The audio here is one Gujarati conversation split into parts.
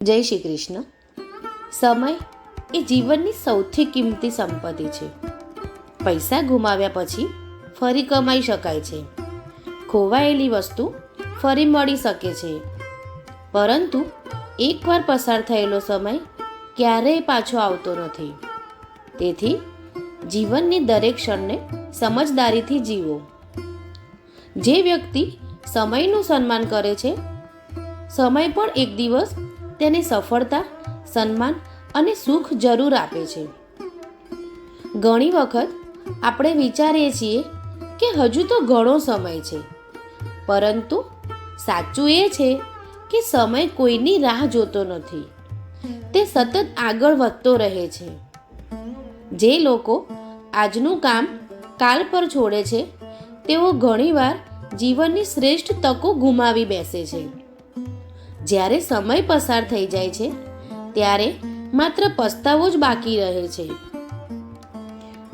જય શ્રી કૃષ્ણ. સમય એ જીવનની સૌથી કિંમતી સંપત્તિ છે. પૈસા ગુમાવ્યા પછી ફરી કમાઈ શકાય છે, ખોવાયેલી વસ્તુ ફરી મળી શકે છે, પરંતુ એકવાર પસાર થયેલો સમય ક્યારેય પાછો આવતો નથી. તેથી જીવનની દરેક ક્ષણને સમજદારીથી જીવો. જે વ્યક્તિ સમયનું સન્માન કરે છે, સમય પણ એક દિવસ તેને સફળતા, સન્માન અને સુખ જરૂર આપે છે. ઘણી વખત આપણે વિચારીએ છીએ કે હજુ તો ઘણો સમય છે, પરંતુ સાચું એ છે કે સમય કોઈની રાહ જોતો નથી. તે સતત આગળ વધતો રહે છે. જે લોકો આજનું કામ કાલ પર છોડે છે, તેઓ ઘણીવાર જીવનની શ્રેષ્ઠ તકો ગુમાવી બેસે છે. જ્યારે સમય પસાર થઈ જાય છે, ત્યારે માત્ર પસ્તાવો જ બાકી રહે છે.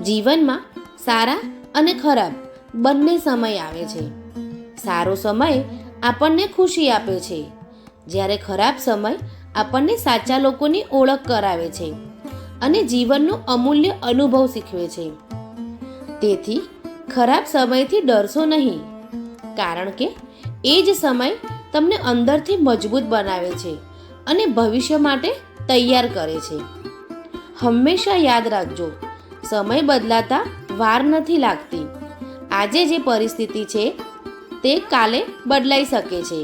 જીવનમાં સારા અને ખરાબ બંને સમય આવે છે. સારો સમય આપણને ખુશી આપે છે, જ્યારે ખરાબ સમય આપણને સાચા લોકોની ઓળખ કરાવે છે અને જીવનનો અમૂલ્ય અનુભવ શીખવે છે. તેથી ખરાબ સમયથી ડરશો નહીં, કારણ કે એ જ સમય તમને અંદરથી મજબૂત બનાવે છે અને ભવિષ્ય માટે તૈયાર કરે છે. હંમેશા યાદ રાખજો, સમય બદલાતા વાર નથી લાગતી. આજે જે પરિસ્થિતિ છે તે કાલે બદલાઈ શકે છે.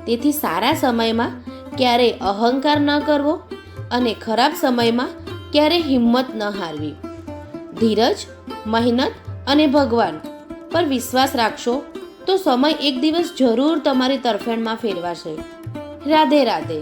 તેથી સારા સમયમાં ક્યારેય અહંકાર ન કરવો અને ખરાબ સમયમાં ક્યારેય હિંમત ન હારવી. ધીરજ, મહેનત અને ભગવાન પર વિશ્વાસ રાખશો તો સમય એક દિવસ જરૂર તમારી તરફેણમાં ફેરવાશે. રાધે રાધે.